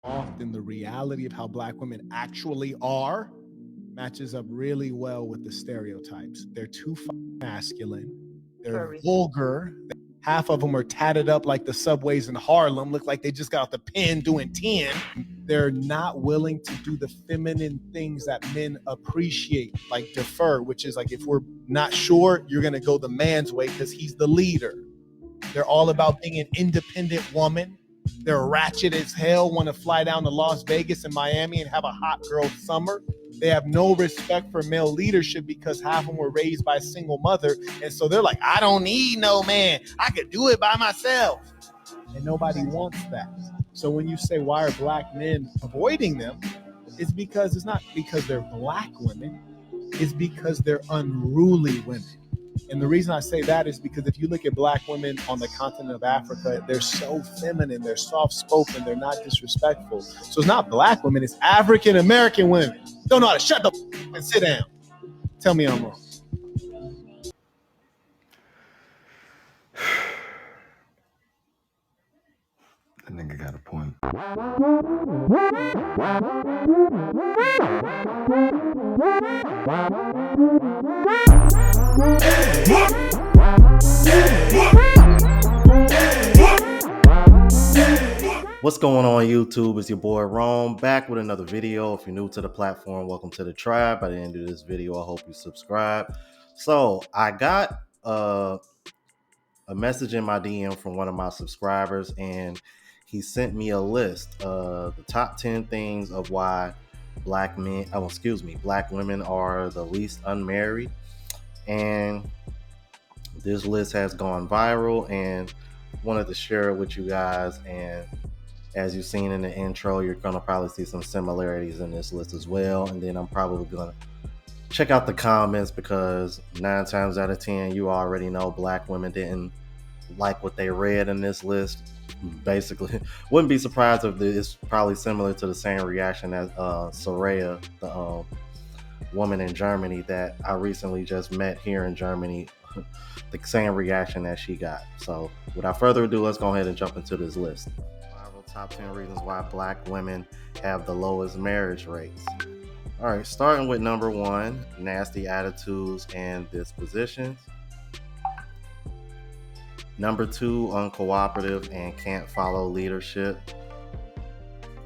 often the reality of how Black women actually are matches up really well with the stereotypes. They're too masculine. They're vulgar. Half of them are tatted up like the subways in Harlem, look like they just got off the pen doing 10. They're not willing to do the feminine things that men appreciate, like defer, which is like if we're not sure, you're going to go the man's way because he's the leader. They're all about being an independent woman. They're ratchet as hell, want to fly down to Las Vegas and Miami and have a hot girl summer. They have no respect for male leadership because half of them were raised by a single mother. And so they're like, I don't need no man. I could do it by myself. And nobody wants that. So when you say, why are Black men avoiding them? It's because it's not because they're Black women. It's because they're unruly women. And the reason I say that is because if you look at Black women on the continent of Africa, they're so feminine, they're soft-spoken, they're not disrespectful. So it's not Black women, it's African-American women. Don't know how to shut the and sit down. Tell me I'm wrong. That nigga got a point. What's going on YouTube? It's your boy Rome back with another video. If you're new to the platform, welcome to the tribe. By the end of this video, I hope you subscribe. So I got a message in my DM from one of my subscribers, and he sent me a list of the top 10 things of why Black women are the least unmarried. And this list has gone viral and wanted to share it with you guys. And as you've seen in the intro, you're going to probably see some similarities in this list as well. And then I'm probably going to check out the comments because 9 times out of 10, you already know Black women didn't like what they read in this list. Basically, wouldn't be surprised if it's probably similar to the same reaction as Soraya, the woman in Germany that I recently just met here in Germany. The same reaction that she got. So without further ado, let's go ahead and jump into this list. Top 10 reasons why Black women have the lowest marriage rates. All right, starting with number 1, nasty attitudes and dispositions. Number 2, uncooperative and can't follow leadership.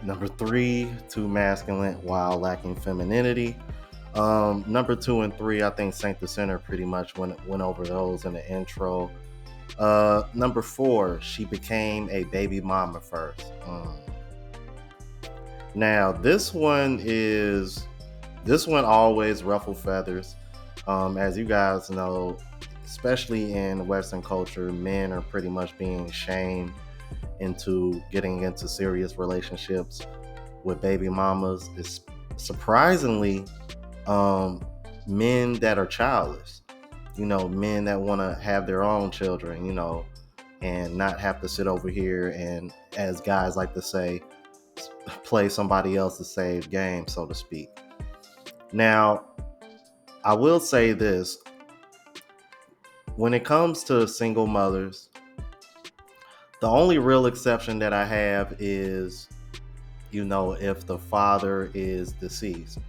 Number 3, too masculine while lacking femininity. Number 2 and 3, I think Saint the Center pretty much went over those in the intro. Number 4, she became a baby mama first. Now this one always ruffle feathers. As you guys know, especially in Western culture, men are pretty much being shamed into getting into serious relationships with baby mamas. It's surprisingly men that are childless. Men that want to have their own children, and not have to sit over here and, as guys like to say, play somebody else's saved game, so to speak. Now, I will say this. When it comes to single mothers, the only real exception that I have is, if the father is deceased.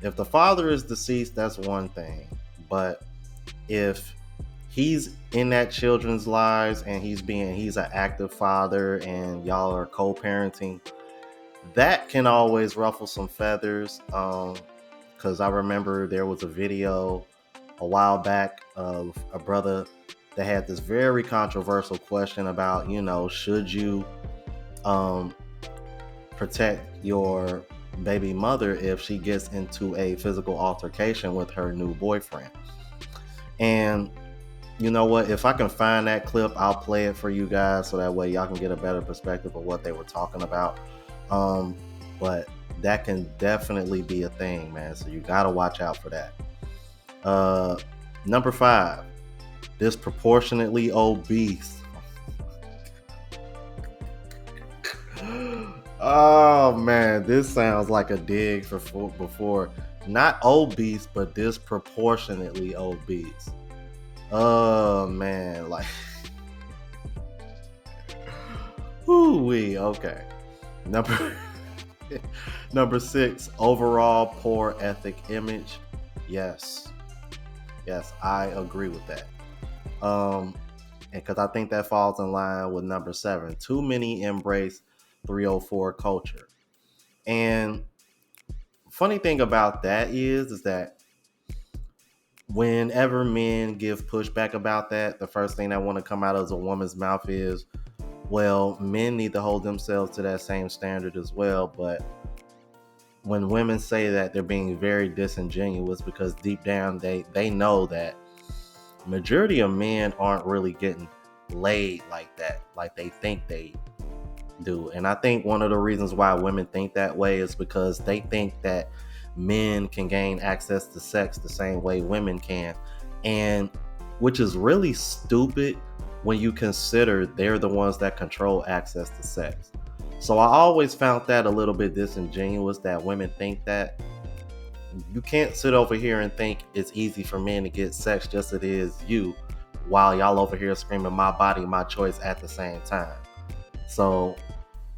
If the father is deceased, that's one thing. But if he's in that children's lives and he's an active father and y'all are co-parenting, that can always ruffle some feathers. Because I remember there was a video a while back of a brother that had this very controversial question about, should you protect your baby mother if she gets into a physical altercation with her new boyfriend. And you know what? If I can find that clip, I'll play it for you guys so that way y'all can get a better perspective of what they were talking about. But that can definitely be a thing, man. So you got to watch out for that. Number 5, disproportionately obese. Oh man, this sounds like a dig for before. Not obese, but disproportionately obese. Oh man, like whoo-wee. Okay. Number 6, overall poor ethic image. Yes, I agree with that. And because I think that falls in line with number 7. Too many embrace 304 culture. And funny thing about that is that whenever men give pushback about that, the first thing that want to come out of a woman's mouth is, well, men need to hold themselves to that same standard as well. But when women say that, they're being very disingenuous, because deep down they know that majority of men aren't really getting laid like that, like they think they do. And I think one of the reasons why women think that way is because they think that men can gain access to sex the same way women can, and which is really stupid when you consider they're the ones that control access to sex. So I always found that a little bit disingenuous, that women think that. You can't sit over here and think it's easy for men to get sex just as it is you, while y'all over here screaming my body, my choice at the same time. So,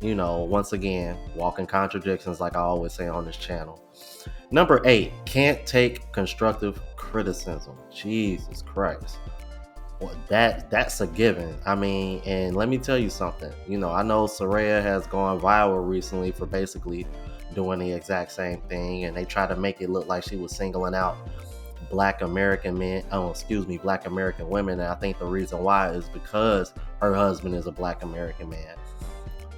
once again, walking contradictions, like I always say on this channel. Number 8, can't take constructive criticism. Jesus Christ. Well, that's a given. I mean, and let me tell you something. I know Soraya has gone viral recently for basically doing the exact same thing, and they try to make it look like she was singling out Black American women. And I think the reason why is because her husband is a Black American man.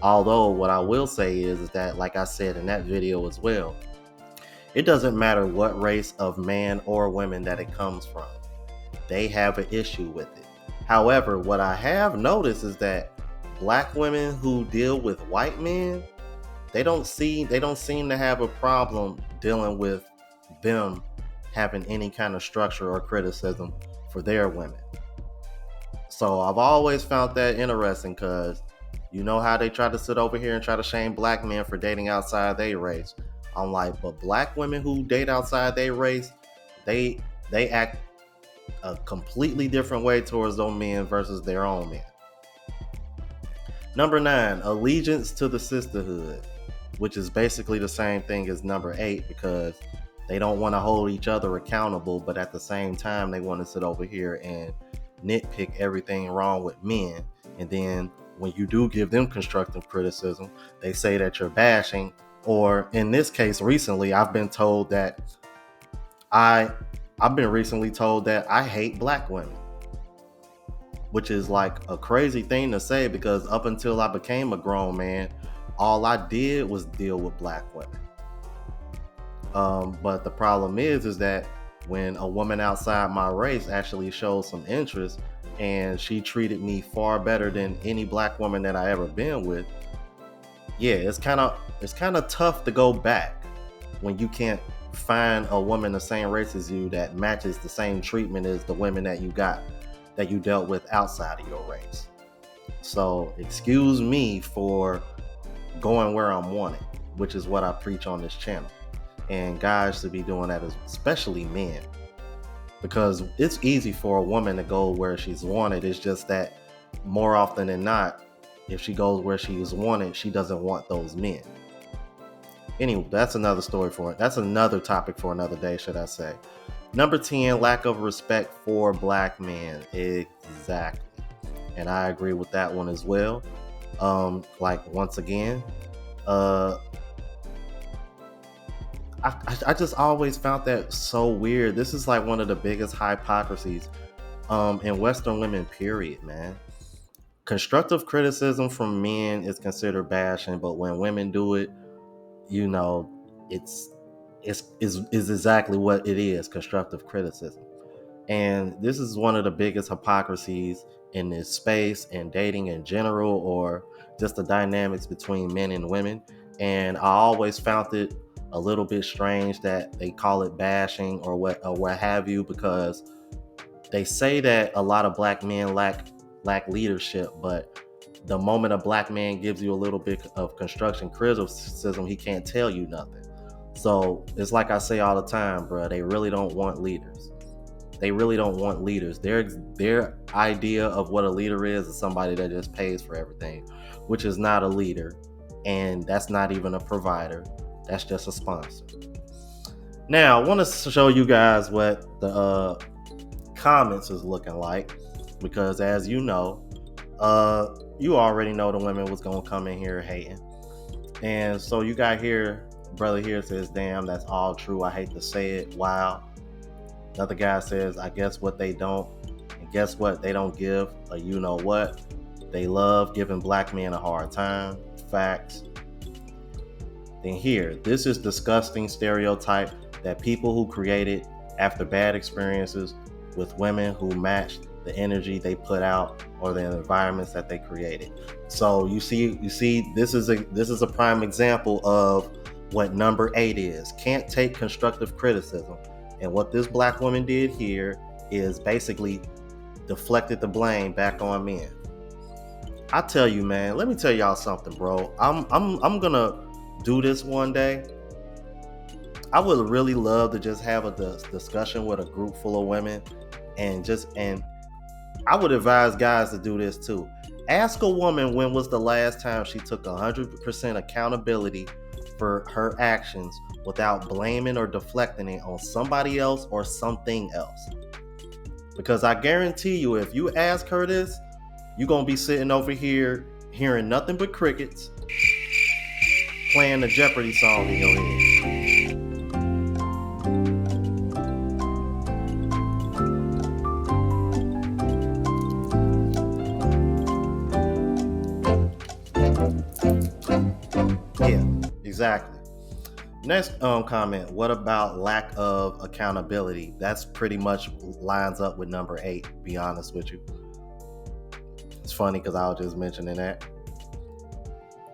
Although what I will say is that, like I said in that video as well, it doesn't matter what race of man or women that it comes from. They have an issue with it. However, what I have noticed is that Black women who deal with white men, they don't seem to have a problem dealing with them having any kind of structure or criticism for their women. So I've always found that interesting, because you know how they try to sit over here and try to shame Black men for dating outside their race. I'm like, but Black women who date outside their race, they act a completely different way towards those men versus their own men. Number 9, allegiance to the sisterhood, which is basically the same thing as number 8, because they don't want to hold each other accountable, but at the same time they want to sit over here and nitpick everything wrong with men. And then when you do give them constructive criticism, they say that you're bashing. Or in this case, recently I've been told that I hate Black women, which is like a crazy thing to say, because up until I became a grown man, all I did was deal with Black women. But the problem is that when a woman outside my race actually shows some interest, and she treated me far better than any Black woman that I ever been with, yeah, it's kind of tough to go back when you can't find a woman the same race as you that matches the same treatment as the women that you dealt with outside of your race. So excuse me for going where I'm wanted, which is what I preach on this channel. And guys should be doing that, especially men, because it's easy for a woman to go where she's wanted. It's just that more often than not, if she goes where she is wanted, she doesn't want those men. Anyway, that's another topic for another day, should I say. Number 10, lack of respect for Black men. Exactly. And I agree with that one as well. Once again, I just always found that so weird. This is like one of the biggest hypocrisies in Western women, period, man. Constructive criticism from men is considered bashing, but when women do it, it's exactly what it is, constructive criticism. And this is one of the biggest hypocrisies in this space and dating in general, or just the dynamics between men and women. And I always found it a little bit strange that they call it bashing or what have you, because they say that a lot of Black men lack leadership, but the moment a Black man gives you a little bit of construction criticism, he can't tell you nothing. So it's like I say all the time, bro, they really don't want leaders. Their idea of what a leader is somebody that just pays for everything, which is not a leader. and that's not even a provider. That's just a sponsor. Now, I want to show you guys what the comments is looking like, because as you know, you already know the women was gonna come in here hating. And so you got here, brother here says, damn, that's all true. I hate to say it. Wow. Another guy says, I guess what they don't, and guess what? They don't give a you know what. They love giving black men a hard time. Facts. Then here, this is disgusting stereotype that people who created after bad experiences with women who matched the energy they put out or the environments that they created. So you see, this is a prime example of what number 8 is. Can't take constructive criticism. And what this black woman did here is basically deflected the blame back on men. I tell you, man, let me tell y'all something, bro. I'm gonna do this one day. I would really love to just have a discussion with a group full of women, and I would advise guys to do this too. Ask a woman when was the last time she took 100% accountability for her actions without blaming or deflecting it on somebody else or something else. Because I guarantee you, if you ask her this, you're going to be sitting over here hearing nothing but crickets, playing the Jeopardy song in your head. Yeah, exactly. Next comment, what about lack of accountability? That's pretty much lines up with number 8, to be honest with you. It's funny because I was just mentioning that.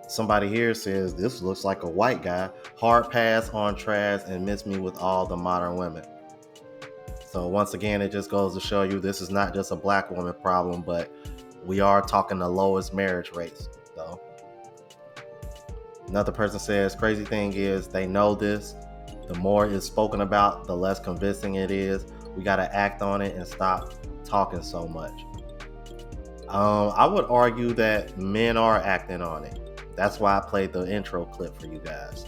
Somebody here says, this looks like a white guy. Hard pass on trash and miss me with all the modern women. So once again, it just goes to show you this is not just a black woman problem, but we are talking the lowest marriage rates. So another person says, crazy thing is they know this. The more it's spoken about, the less convincing it is. We got to act on it and stop talking so much. I would argue that men are acting on it. That's why I played the intro clip for you guys.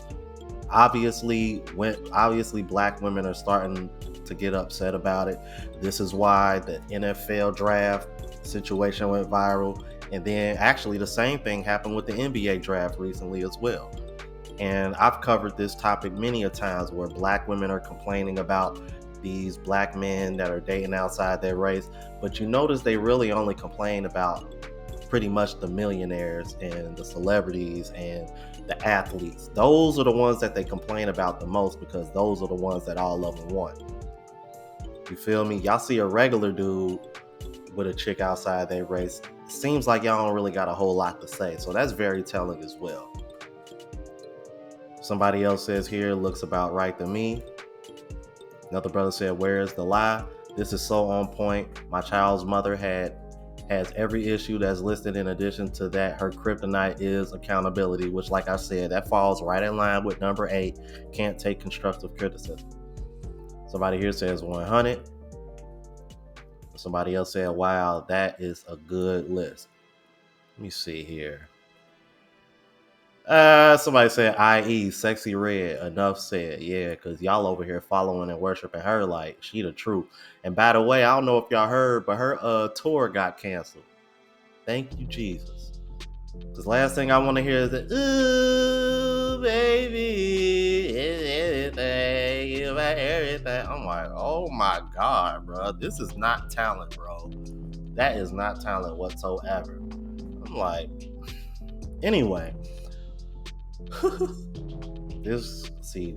Obviously, black women are starting to get upset about it. This is why the NFL draft situation went viral. And then actually the same thing happened with the NBA draft recently as well. And I've covered this topic many a times where black women are complaining about these black men that are dating outside their race. But you notice they really only complain about pretty much the millionaires and the celebrities and the athletes. Those are the ones that they complain about the most because those are the ones that all of them want. You feel me? Y'all see a regular dude with a chick outside their race, seems like y'all don't really got a whole lot to say. So that's very telling as well. Somebody else says here, looks about right to me. Another brother said, where's the lie? This is so on point. My child's mother has every issue that's listed. In addition to that, her kryptonite is accountability, which, like I said, that falls right in line with number 8. Can't take constructive criticism. Somebody here says 100. Somebody else said, wow, that is a good list. Let me see here. Somebody said, i.e. Sexy Red. Enough said. Yeah, because y'all over here following and worshiping her like she the truth. And by the way, I don't know if y'all heard, but her tour got canceled. Thank you, Jesus. Because last thing I want to hear is that, ooh, baby, everything, you my everything. I'm like, oh my God, bro. This is not talent, bro. That is not talent whatsoever. I'm like, anyway.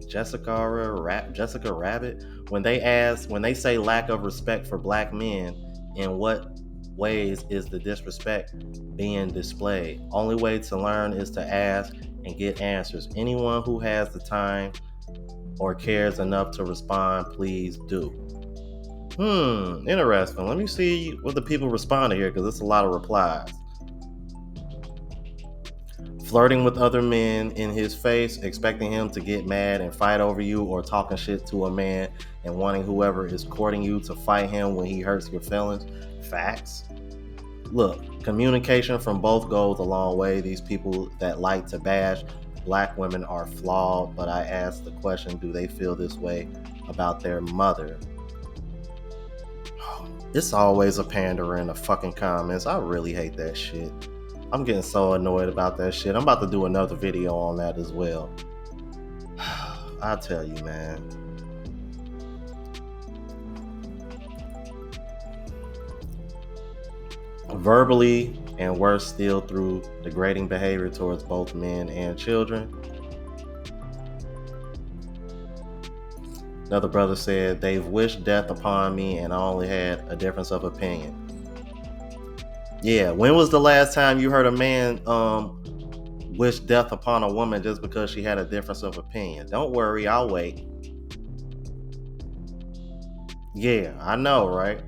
Jessica Rabbit, when they say lack of respect for black men, in what ways is the disrespect being displayed? Only way to learn is to ask and get answers. Anyone who has the time or cares enough to respond, please do. Interesting. Let me see what the people responded here, because it's a lot of replies. Flirting with other men in his face, expecting him to get mad and fight over you, or talking shit to a man and wanting whoever is courting you to fight him when he hurts your feelings. Facts. Look, communication from both goes a long way. These people that like to bash black women are flawed, but I ask the question, do they feel this way about their mother? It's always a pander in the fucking comments. I really hate that shit. I'm getting so annoyed about that shit. I'm about to do another video on that as well. I tell you, man. Verbally, and worse still, through degrading behavior towards both men and children. Another brother said, they've wished death upon me and I only had a difference of opinion. Yeah, when was the last time you heard a man wish death upon a woman just because she had a difference of opinion? Don't worry, I'll wait. Yeah, I know, right?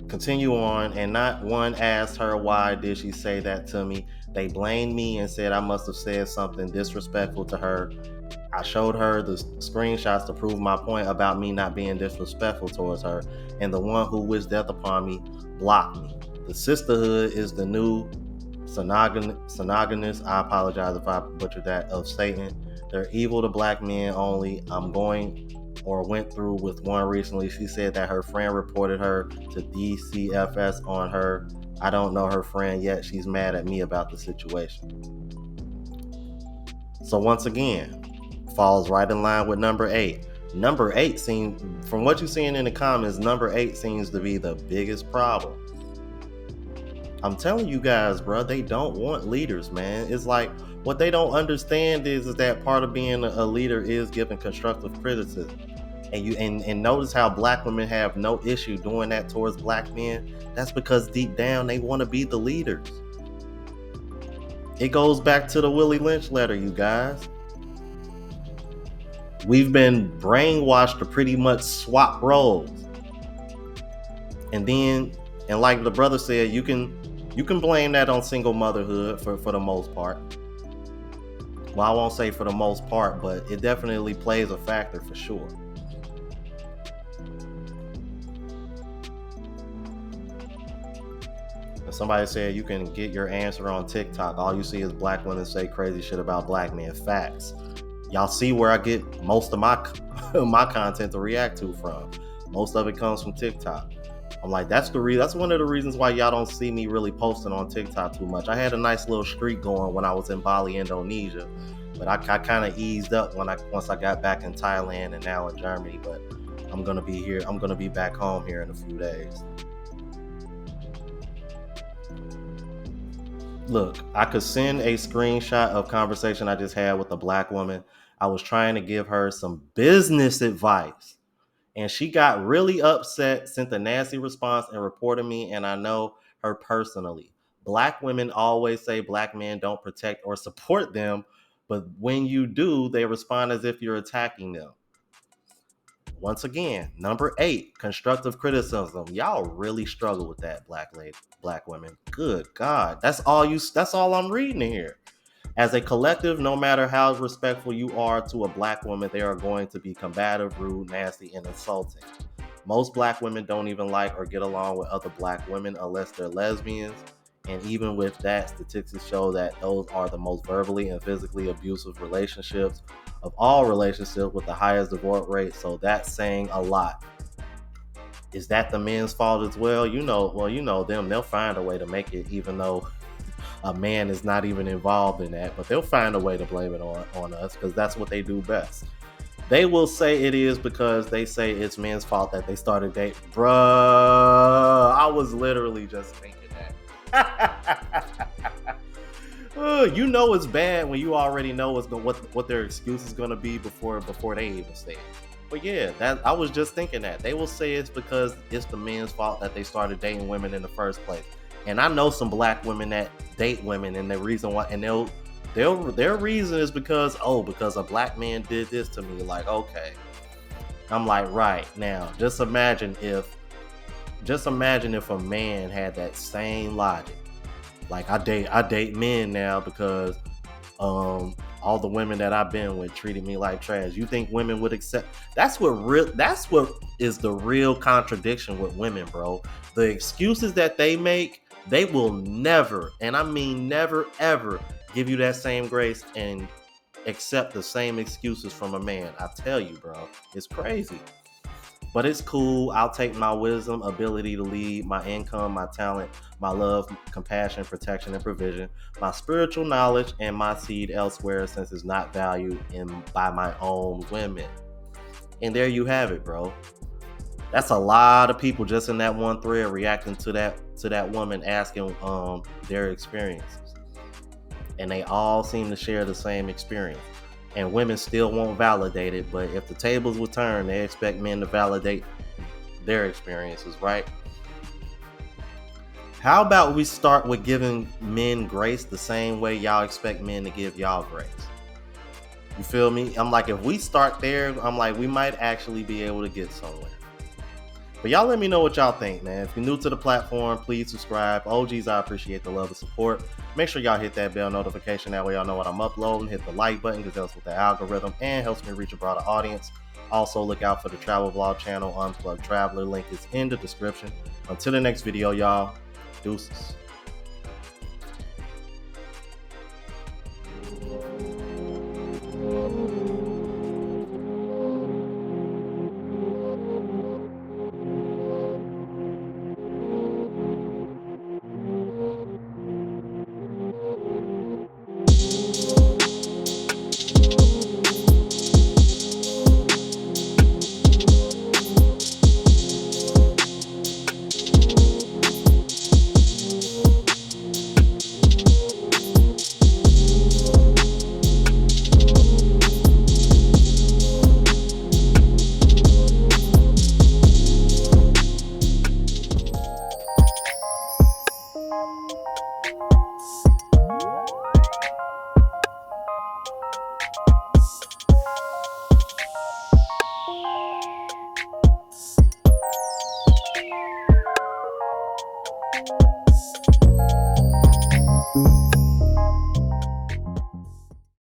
Continue on, and not one asked her why did she say that to me. They blamed me and said I must have said something disrespectful to her. I showed her the screenshots to prove my point about me not being disrespectful towards her, and the one who wished death upon me blocked me. The sisterhood is the new synogonous, I apologize if I butchered that, of Satan. They're evil to black men only. I'm going or went through with one recently. She said that her friend reported her to DCFS on her. I don't know her friend yet. She's mad at me about the situation. So once again, falls right in line with number 8. Number 8 seems, from what you're seeing in the comments, number 8 seems to be the biggest problem. I'm telling you guys, bro, they don't want leaders, man. It's like, what they don't understand is that part of being a leader is giving constructive criticism. And notice how black women have no issue doing that towards black men. That's because deep down they want to be the leaders. It goes back to the Willie Lynch letter, you guys. We've been brainwashed to pretty much swap roles. And like the brother said, you can blame that on single motherhood for the most part. Well, I won't say for the most part, but it definitely plays a factor for sure. Somebody said you can get your answer on TikTok. All you see is black women say crazy shit about black men. Facts. Y'all see where I get most of my content to react to from. Most of it comes from TikTok. I'm like, that's one of the reasons why y'all don't see me really posting on TikTok too much. I had a nice little streak going when I was in Bali, Indonesia, but I kind of eased up once I got back in Thailand and now in Germany. But I'm gonna be here. I'm gonna be back home here in a few days. Look, I could send a screenshot of conversation I just had with a black woman. I was trying to give her some business advice, and she got really upset, sent a nasty response, and reported me, and I know her personally. Black women always say black men don't protect or support them, but when you do, they respond as if you're attacking them. Once again, number 8, constructive criticism. Y'all really struggle with that, black women. Good God. That's all I'm reading here. As a collective, no matter how respectful you are to a black woman, they are going to be combative, rude, nasty, and insulting. Most black women don't even like or get along with other black women unless they're lesbians. And even with that, statistics show that those are the most verbally and physically abusive relationships of all relationships, with the highest divorce rate. So that's saying a lot. Is that the men's fault as well? You know them. They'll find a way to make it, even though a man is not even involved in that. But they'll find a way to blame it on us, because that's what they do best. They will say it is because they say it's men's fault that they started dating. Bruh, I was literally just thinking that. You know it's bad when you already know what their excuse is going to be before they even say it. But yeah, I was just thinking that. They will say it's because it's the men's fault that they started dating women in the first place. And I know some black women that date women, and the reason why, and their reason is because a black man did this to me. Like, okay. I'm like, right. Now, just imagine if a man had that same logic. Like, I date men now because all the women that I've been with treated me like trash. You think women would accept? That's what is the real contradiction with women, bro. The excuses that they make They will never, and I mean never, ever give you that same grace and accept the same excuses from a man. I tell you, bro, it's crazy. But it's cool. I'll take my wisdom, ability to lead, my income, my talent, my love, compassion, protection, and provision, my spiritual knowledge, and my seed elsewhere since it's not valued by my own women. And there you have it, bro. That's a lot of people just in that one thread reacting to that woman asking their experiences. And they all seem to share the same experience. And women still won't validate it, but if the tables will turn, they expect men to validate their experiences, right? How about we start with giving men grace the same way y'all expect men to give y'all grace? You feel me? I'm like, if we start there, I'm like, we might actually be able to get somewhere. But y'all let me know what y'all think, man. If you're new to the platform, please subscribe. OGs, I appreciate the love and support. Make sure y'all hit that bell notification. That way y'all know what I'm uploading. Hit the like button because it helps with the algorithm and helps me reach a broader audience. Also, look out for the travel vlog channel, Unplugged Traveler. Link is in the description. Until the next video, y'all. Deuces.